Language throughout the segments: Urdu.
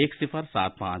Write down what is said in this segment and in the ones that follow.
1075।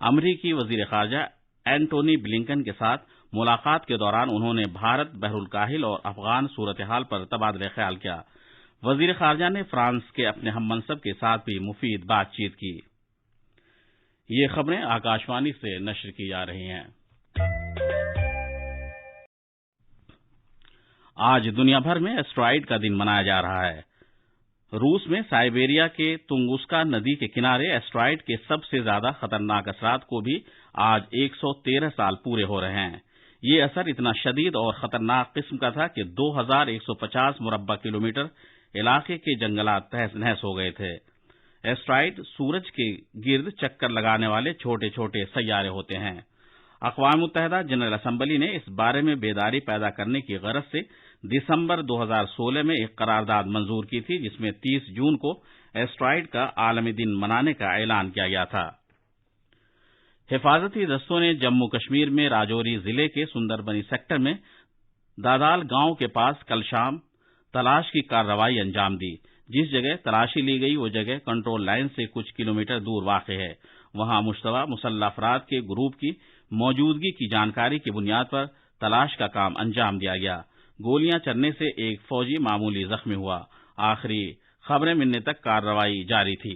امریکی وزیر خارجہ اینٹونی بلنکن کے ساتھ ملاقات کے دوران انہوں نے بھارت بحر الکاہل اور افغان صورتحال پر تبادلہ خیال کیا۔ وزیر خارجہ نے فرانس کے اپنے ہم منصب کے ساتھ بھی مفید بات چیت کی۔ یہ خبریں آکاشوانی سے نشر کی جا رہی ہیں۔ آج دنیا بھر میں ایسٹرائیڈ کا دن منایا جا رہا ہے۔ روس میں سائبیریا کے تنگسکا ندی کے کنارے ایسٹرائیڈ کے سب سے زیادہ خطرناک اثرات کو بھی آج 113 سال پورے ہو رہے ہیں۔ یہ اثر اتنا شدید اور خطرناک قسم کا تھا کہ 2150 مربع کلومیٹر علاقے کے جنگلات تہس نہس ہو گئے تھے۔ ایسٹرائیڈ سورج کے گرد چکر لگانے والے چھوٹے چھوٹے سیارے ہوتے ہیں۔ اقوام متحدہ جنرل اسمبلی نے اس بارے میں بیداری پیدا کرنے کی غرض سے دسمبر 2016 میں ایک قرارداد منظور کی تھی، جس میں 30 جون کو ایسٹرائیڈ کا عالمی دن منانے کا اعلان کیا گیا تھا۔ حفاظتی دستوں نے جموں کشمیر میں راجوری ضلع کے سندربنی سیکٹر میں دادال گاؤں کے پاس کل شام تلاش کی کارروائی انجام دی۔ جس جگہ تلاشی لی گئی وہ جگہ کنٹرول لائن سے کچھ کلومیٹر دور واقع ہے۔ وہاں مشتبہ مسلح افراد کے گروپ کی موجودگی کی جانکاری کی بنیاد پر تلاش کا کام انجام دیا گیا۔ گولیاں چلنے سے ایک فوجی معمولی زخمی ہوا۔ آخری خبریں ملنے تک کارروائی جاری تھی۔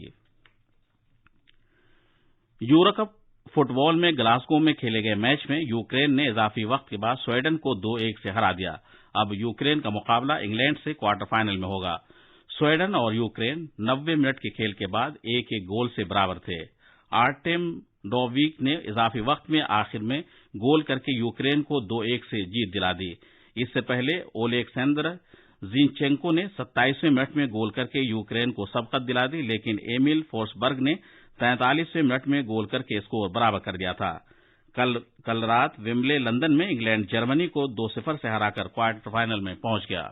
یورو کپ فٹ بال میں گلاسگو میں کھیلے گئے میچ میں یوکرین نے اضافی وقت کے بعد سویڈن کو 2-1 سے ہرا دیا۔ اب یوکرین کا مقابلہ انگلینڈ سے کوارٹر فائنل میں ہوگا۔ سویڈن اور یوکرین 90 منٹ کے کھیل کے بعد 1-1 گول سے برابر تھے۔ آرٹیم ڈوویک نے اضافی وقت میں آخر میں گول کر کے یوکرین کو 2-1 سے جیت دلا دی۔ اس سے پہلے اولیکسینڈر زینچینکو نے 27ویں منٹ میں گول کر کے یوکرین کو سبقت دلا دی، لیکن ایمیل فورسبرگ نے 43ویں منٹ میں گول کر کے اسکور برابر کر دیا تھا۔ کل رات ویمبلے لندن میں انگلینڈ جرمنی کو 2-0 سے ہرا کر کوارٹر فائنل میں پہنچ گیا۔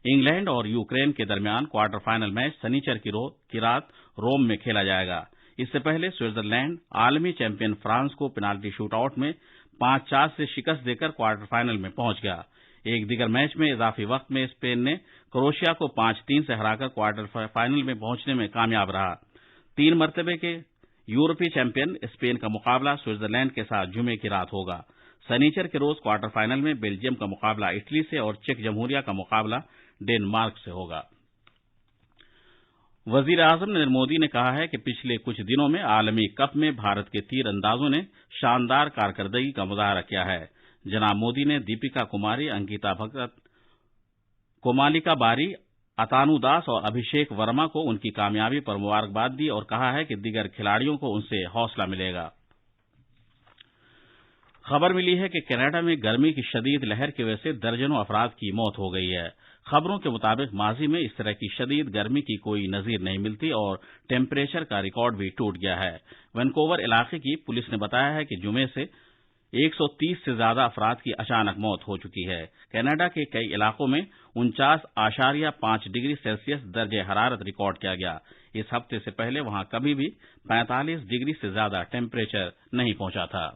انگلینڈ اور یوکرین کے درمیان کوارٹر فائنل میچ سنیچر کی رات روم میں کھیلا جائے گا۔ اس سے پہلے سوئٹزرلینڈ عالمی چیمپئن فرانس کو پینالٹی شوٹ آؤٹ میں 5-4 سے شکست دے کر کوارٹر فائنل میں پہنچ گیا۔ ایک دیگر میچ میں اضافی وقت میں اسپین نے کروشیا کو 5-3 سے ہرا کر کوارٹر فائنل میں پہنچنے میں کامیاب رہا۔ 3 مرتبے کے یورپی چیمپئن اسپین کا مقابلہ سوئٹزرلینڈ کے ساتھ جمعے کی رات ہوگا۔ سنیچر کے روز کوارٹر فائنل میں بیلجیم کا مقابلہ اٹلی سے اور چیک جمہوریہ کا مقابلہ ڈنمارک سے ہوگا۔ وزیر اعظم نریندر مودی نے کہا ہے کہ پچھلے کچھ دنوں میں عالمی کپ میں بھارت کے تیر اندازوں نے شاندار کارکردگی کا مظاہرہ کیا ہے۔ جناب مودی نے دیپیکا کماری، انکتا بھگت، کومالیکا باری، اتانو داس اور ابھیشیک ورما کو ان کی کامیابی پر مبارکباد دی اور کہا ہے کہ دیگر کھلاڑیوں کو ان سے حوصلہ ملے گا۔ خبر ملی ہے کہ کینیڈا میں گرمی کی شدید لہر کی وجہ سے درجنوں افراد کی موت ہو گئی ہے۔ خبروں کے مطابق ماضی میں اس طرح کی شدید گرمی کی کوئی نظیر نہیں ملتی اور ٹیمپریچر کا ریکارڈ بھی ٹوٹ گیا ہے۔ وینکوور علاقے کی پولیس نے بتایا ہے کہ جمعے سے 130 سے زیادہ افراد کی اچانک موت ہو چکی ہے۔ کینیڈا کے کئی علاقوں میں 49.5 ڈگری سیلسیس درجہ حرارت ریکارڈ کیا گیا۔ اس ہفتے سے پہلے وہاں کبھی بھی 45 ڈگری سے زیادہ ٹیمپریچر نہیں پہنچا تھا۔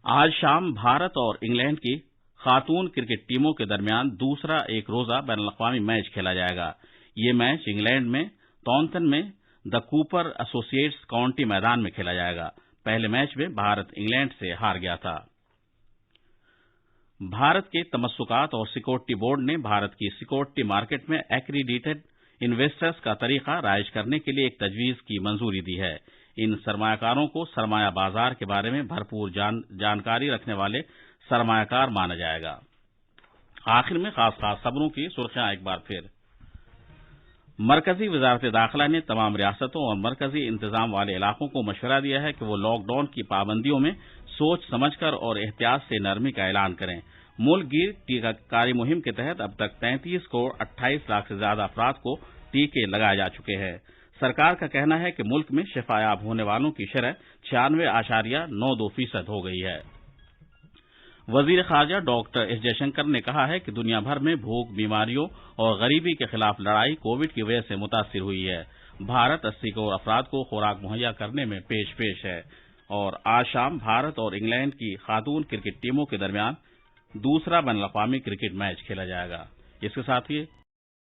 آج شام بھارت اور انگلینڈ کی خاتون کرکٹ ٹیموں کے درمیان دوسرا ایک روزہ بین الاقوامی میچ کھیلا جائے گا۔ یہ میچ انگلینڈ میں تونتن میں دا کوپر ایسوسی ایٹس کاؤنٹی میدان میں کھیلا جائے گا۔ پہلے میچ میں بھارت انگلینڈ سے ہار گیا تھا۔ بھارت کے تمسکات اور سیکورٹی بورڈ نے بھارت کی سیکورٹی مارکیٹ میں ایکریڈیٹڈ انویسٹرز کا طریقہ رائج کرنے کے لیے ایک تجویز کی منظوری دی ہے۔ ان سرمایہ کاروں کو سرمایہ بازار کے بارے میں بھرپور جانکاری رکھنے والے سرمایہ کار مانا جائے گا۔ آخر میں خاص خبروں کی سرخیاں ایک بار پھر۔ مرکزی وزارت داخلہ نے تمام ریاستوں اور مرکزی انتظام والے علاقوں کو مشورہ دیا ہے کہ وہ لاک ڈاؤن کی پابندیوں میں سوچ سمجھ کر اور احتیاط سے نرمی کا اعلان کریں۔ ملک گیر ٹیکہ کاری مہم کے تحت اب تک 33.28 لاکھ سے زیادہ افراد کو ٹیکے لگائے جا چکے ہیں۔ سرکار کا کہنا ہے کہ ملک میں شفا یاب ہونے والوں کی شرح 96.92% ہو گئی ہے۔ وزیر خارجہ ڈاکٹر ایس جے شنکر نے کہا ہے کہ دنیا بھر میں بھوک، بیماریوں اور غریبی کے خلاف لڑائی کووڈ کی وجہ سے متاثر ہوئی ہے۔ بھارت 80 کروڑ افراد کو خوراک مہیا کرنے میں پیش ہے اور آج شام بھارت اور انگلینڈ کی خاتون کرکٹ ٹیموں کے درمیان دوسرا بین الاقوامی کرکٹ میچ کھیلا جائے گا۔ اس کے ساتھ ہی